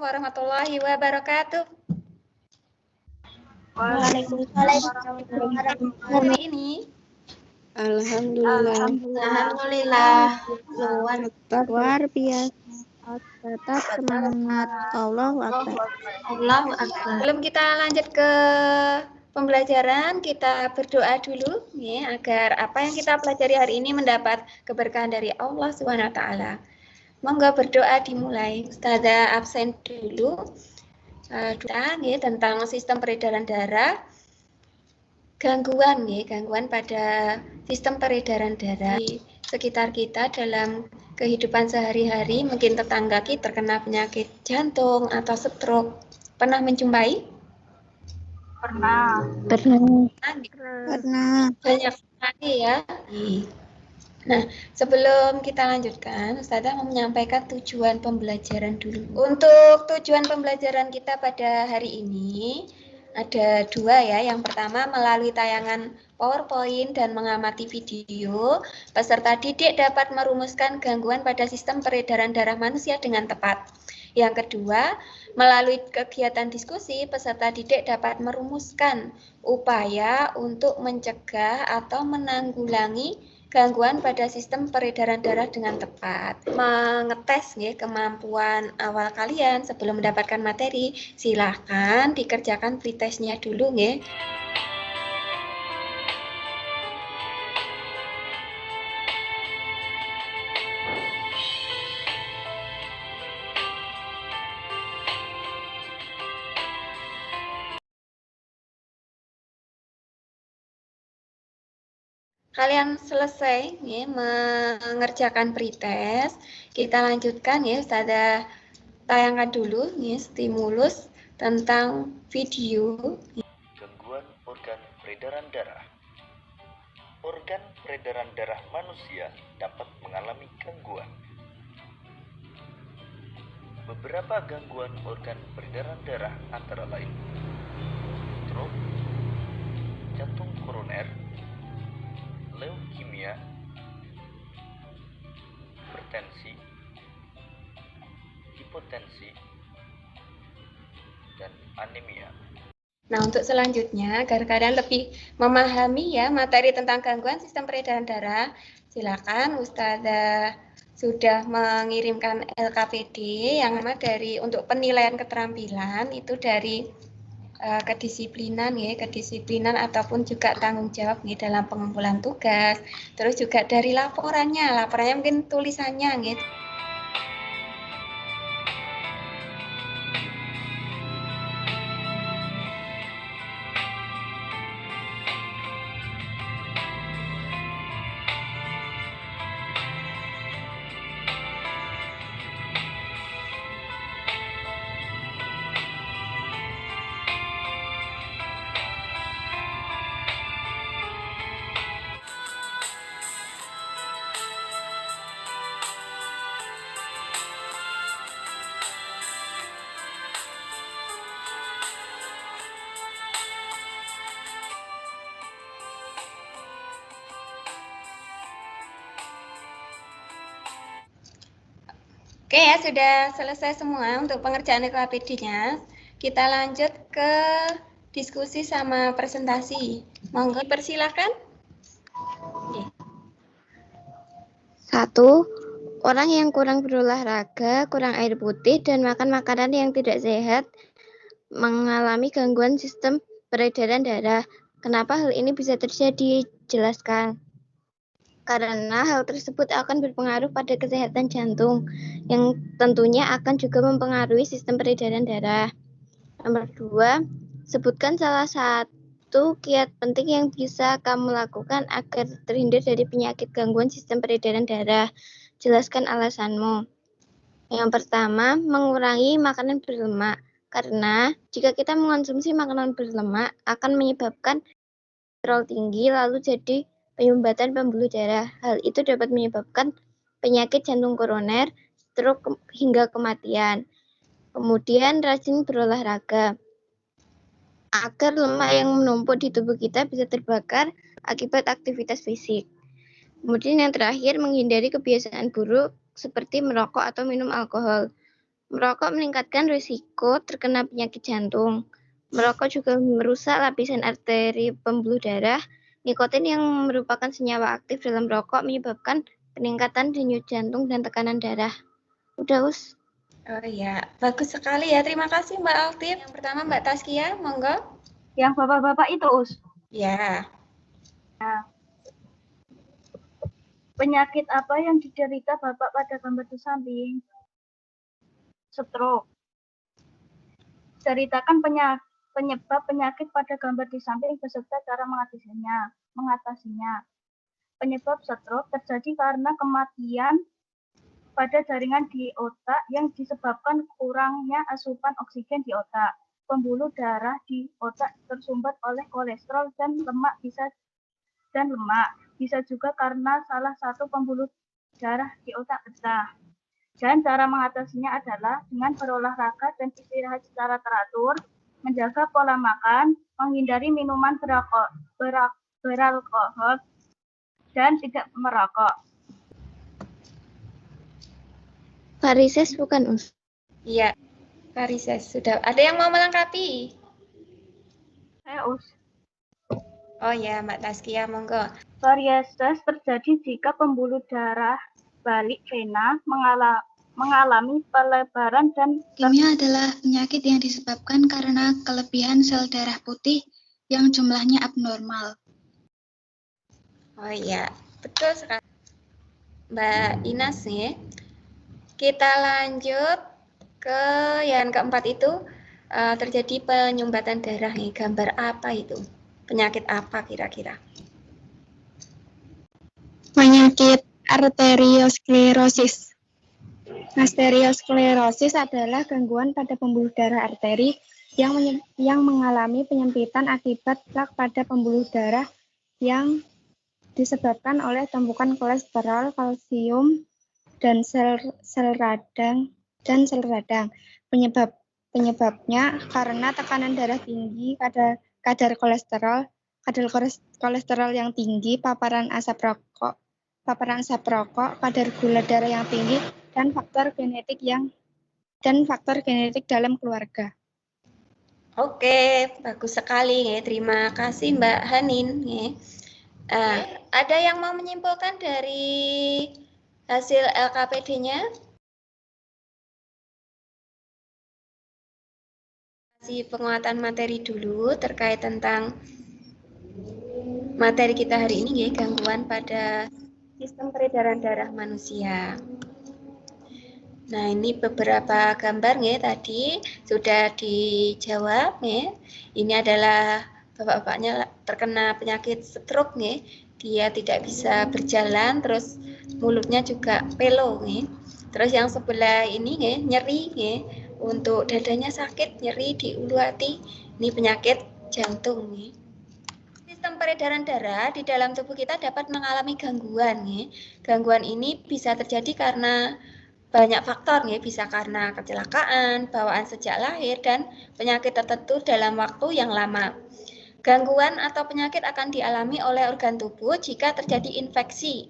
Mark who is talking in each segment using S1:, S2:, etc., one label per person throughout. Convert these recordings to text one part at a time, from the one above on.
S1: warahmatullahi wabarakatuh.
S2: Waalaikumsalam warahmatullahi wabarakatuh.
S1: Hari ini
S2: Alhamdulillah.
S3: Luar biasa. Tetap semangat. Allahu Akbar.
S2: Allahu Akbar.
S1: sebelum kita lanjut ke pembelajaran, kita berdoa dulu ya, agar apa yang kita pelajari hari ini mendapat keberkahan dari Allah Subhanahu wa taala. Monggo berdoa dimulai. Ustazah absen dulu. Doa ya, tentang sistem peredaran darah. Gangguan pada sistem peredaran darah di sekitar kita dalam kehidupan sehari-hari. Mungkin tetangga kita terkena penyakit jantung atau stroke. Pernah menjumpai?
S2: Pernah.
S1: Banyak sekali ya. Nah, sebelum kita lanjutkan, Ustazah mau menyampaikan tujuan pembelajaran dulu. Untuk tujuan pembelajaran kita pada hari ini ada dua ya. Yang pertama, melalui tayangan PowerPoint dan mengamati video, peserta didik dapat merumuskan gangguan pada sistem peredaran darah manusia dengan tepat. Yang kedua, melalui kegiatan diskusi, peserta didik dapat merumuskan upaya untuk mencegah atau menanggulangi gangguan pada sistem peredaran darah dengan tepat. Mengetes kemampuan awal kalian sebelum mendapatkan materi, silahkan dikerjakan pretestnya dulu . Kalian selesai mengerjakan pretest, kita lanjutkan ya. Ustazah tayangkan dulu stimulus tentang video.
S4: Gangguan organ peredaran darah. Organ peredaran darah manusia dapat mengalami gangguan. Beberapa gangguan organ peredaran darah antara lain stroke, jantung koroner, leukemia, hipertensi, hipotensi, dan anemia.
S1: Nah, untuk selanjutnya, agar kalian lebih memahami ya materi tentang gangguan sistem peredaran darah, silakan Ustazah sudah mengirimkan LKPD yang dari untuk penilaian keterampilan itu dari kedisiplinan ataupun juga tanggung jawab dalam pengumpulan tugas, terus juga dari laporannya mungkin tulisannya . Oke ya, sudah selesai semua untuk pengerjaan LKPD-nya. Kita lanjut ke diskusi sama presentasi. Monggo dipersilakan.
S3: 1. Orang yang kurang berolahraga, kurang air putih, dan makan makanan yang tidak sehat mengalami gangguan sistem peredaran darah. Kenapa hal ini bisa terjadi? Jelaskan. Karena hal tersebut akan berpengaruh pada kesehatan jantung, yang tentunya akan juga mempengaruhi sistem peredaran darah. Nomor 2, sebutkan salah satu kiat penting yang bisa kamu lakukan agar terhindar dari penyakit gangguan sistem peredaran darah. Jelaskan alasanmu. Yang pertama, mengurangi makanan berlemak. Karena jika kita mengonsumsi makanan berlemak akan menyebabkan kolesterol tinggi lalu jadi penyumbatan pembuluh darah. Hal itu dapat menyebabkan penyakit jantung koroner, stroke, hingga kematian. Kemudian rajin berolahraga agar lemak yang menumpuk di tubuh kita bisa terbakar akibat aktivitas fisik. Kemudian yang terakhir, menghindari kebiasaan buruk seperti merokok atau minum alkohol. Merokok meningkatkan risiko terkena penyakit jantung. Merokok juga merusak lapisan arteri pembuluh darah. Nikotin yang merupakan senyawa aktif dalam rokok menyebabkan peningkatan denyut jantung dan tekanan darah. Udah, Us.
S1: Oh iya, bagus sekali ya. Terima kasih Mbak Altif. Yang pertama Mbak Taskia, monggo.
S2: Yang bapak-bapak itu, Us.
S1: Ya.
S2: Penyakit apa yang diderita Bapak pada gambar di samping? Stroke. Ceritakan penyebab penyakit pada gambar di samping beserta cara mengatasinya. Penyebab stroke terjadi karena kematian pada jaringan di otak yang disebabkan kurangnya asupan oksigen di otak. Pembuluh darah di otak tersumbat oleh kolesterol dan lemak bisa juga karena salah satu pembuluh darah di otak pecah. Dan cara mengatasinya adalah dengan berolahraga dan istirahat secara teratur, menjaga pola makan, menghindari minuman beralkohol, dan tidak merokok.
S3: Varises bukan, Us.
S1: Iya, varises sudah. Ada yang mau melengkapi?
S2: Us.
S1: Oh ya, Mbak Taskia, monggo.
S2: Varieses terjadi jika pembuluh darah balik vena mengalami pelebaran dan
S5: Leukemia adalah penyakit yang disebabkan karena kelebihan sel darah putih yang jumlahnya abnormal.
S1: Oh iya, betul sekali. Mbak Inas nih. Kita lanjut ke yang keempat itu, terjadi penyumbatan darah nih. Gambar apa itu? Penyakit apa kira-kira?
S6: Penyakit arteriosklerosis. Arteriosklerosis adalah gangguan pada pembuluh darah arteri yang mengalami penyempitan akibat plak pada pembuluh darah yang disebabkan oleh tumpukan kolesterol, kalsium, dan sel radang. Penyebabnya karena tekanan darah tinggi, kadar kolesterol yang tinggi, paparan asap rokok, kadar gula darah yang tinggi, dan faktor genetik dalam keluarga.
S1: Oke, bagus sekali ya. Terima kasih Mbak Hanin ya. Ada yang mau menyimpulkan dari hasil LKPD-nya? Kasih penguatan materi dulu terkait tentang materi kita hari ini ya, gangguan pada sistem peredaran darah manusia. Nah, ini beberapa gambar ya tadi sudah dijawab ya. Ini adalah bapak-bapaknya terkena penyakit stroke ya. Dia tidak bisa berjalan, terus mulutnya juga pelo ya. Terus yang sebelah ini ya, nyeri ya. Untuk dadanya sakit, nyeri di ulu hati. Ini penyakit jantung ya. Sistem peredaran darah di dalam tubuh kita dapat mengalami gangguan ya. Gangguan ini bisa terjadi karena banyak faktor ya, bisa karena kecelakaan, bawaan sejak lahir, dan penyakit tertentu dalam waktu yang lama. Gangguan atau penyakit akan dialami oleh organ tubuh jika terjadi infeksi,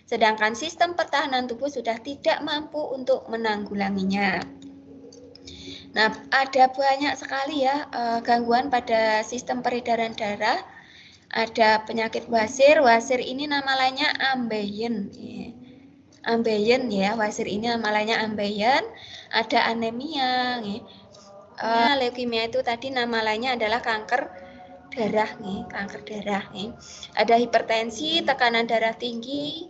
S1: sedangkan sistem pertahanan tubuh sudah tidak mampu untuk menanggulanginya. Nah, ada banyak sekali ya gangguan pada sistem peredaran darah. Ada penyakit wasir, wasir ini nama lainnya ambeien. Ambeien ya, wasir ini nama lainnya ambeien. Ada anemia, leukemia itu tadi nama lainnya adalah kanker darah kanker darah Ada hipertensi, tekanan darah tinggi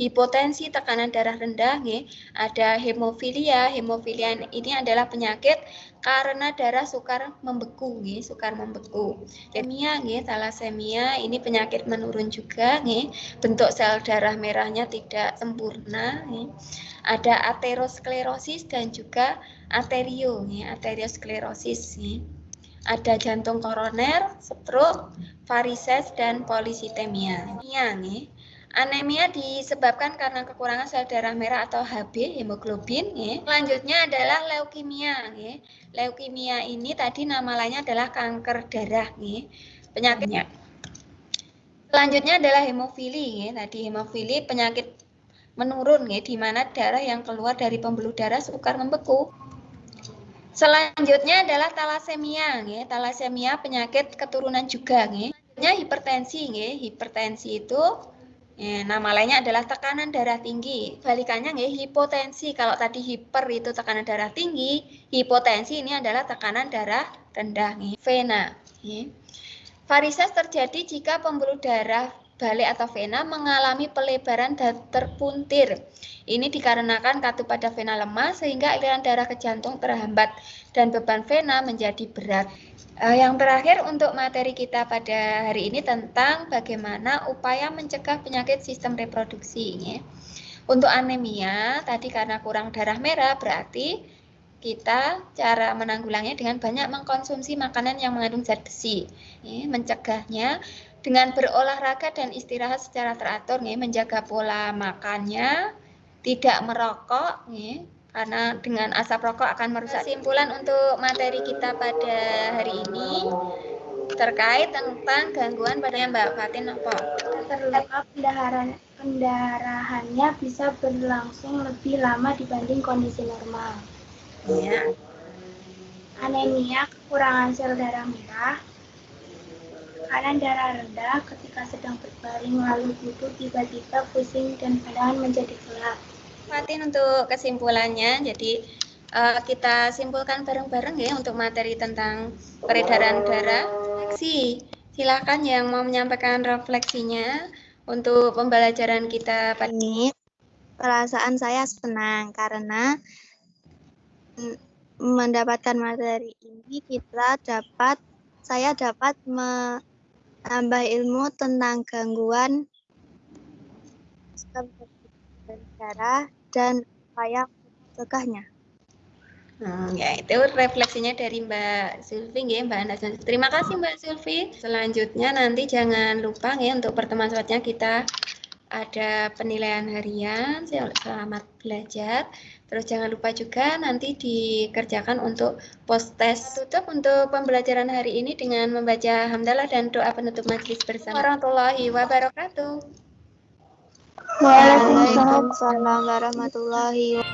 S1: hipotensi, tekanan darah rendah Ada hemofilia. Hemofilia ini adalah penyakit karena darah sukar membeku Leukemia thalassemia ini penyakit menurun juga bentuk sel darah merahnya tidak sempurna Ada aterosklerosis dan juga arteriosklerosis Ada jantung koroner, stroke, varises, dan polisitemia. Anemia disebabkan karena kekurangan sel darah merah atau Hb, hemoglobin. Selanjutnya adalah leukemia. Leukemia ini tadi nama lainnya adalah kanker darah. Penyakitnya. Selanjutnya adalah hemofili. Tadi hemofili penyakit menurun, di mana darah yang keluar dari pembuluh darah sukar membeku. Selanjutnya adalah talasemia, nggih. Talasemia penyakit keturunan juga, nggih. Selanjutnya hipertensi, nggih. Hipertensi itu nama lainnya adalah tekanan darah tinggi. Balikannya nggih, hipotensi. Kalau tadi hiper itu tekanan darah tinggi, hipotensi ini adalah tekanan darah rendah, nggih. Vena, nggih. Varises terjadi jika pembuluh darah balik atau vena mengalami pelebaran dan terpuntir. Ini dikarenakan katup pada vena lemah sehingga aliran darah ke jantung terhambat dan beban vena menjadi berat. Yang terakhir untuk materi kita pada hari ini tentang bagaimana upaya mencegah penyakit sistem reproduksi. Ya. Untuk anemia, tadi karena kurang darah merah berarti kita cara menanggulanginya dengan banyak mengkonsumsi makanan yang mengandung zat besi. Ya, mencegahnya dengan berolahraga dan istirahat secara teratur, ya, menjaga pola makannya, tidak merokok, ya, karena dengan asap rokok akan merusak. Kesimpulan untuk materi kita pada hari ini terkait tentang gangguan pada Mbak Fatin apa?
S6: Terluka pendarahannya bisa berlangsung lebih lama dibanding kondisi normal.
S1: Ya.
S6: Anemia, kekurangan sel darah merah, tekanan darah rendah ketika sedang berbaring lalu duduk tiba-tiba pusing dan pandangan menjadi gelap.
S1: Fatin untuk kesimpulannya, jadi kita simpulkan bareng-bareng ya untuk materi tentang peredaran darah. Silakan yang mau menyampaikan refleksinya untuk pembelajaran kita pada
S3: Ini perasaan saya senang karena mendapatkan materi ini saya dapat menambah ilmu tentang gangguan sistem darah dan upaya mencegahnya.
S1: Ya, itu refleksinya dari Mbak Zulfi, ya, Mbak Anda. Terima kasih Mbak Zulfi. Selanjutnya nanti jangan lupa ya untuk pertemuan selanjutnya kita ada penilaian harian. Selamat belajar. Terus jangan lupa juga nanti dikerjakan untuk post test. Tutup untuk pembelajaran hari ini dengan membaca hamdalah dan doa penutup majelis bersama. Warahmatullahi wabarakatuh.
S3: Waalaikumsalam warahmatullahi wabarakatuh.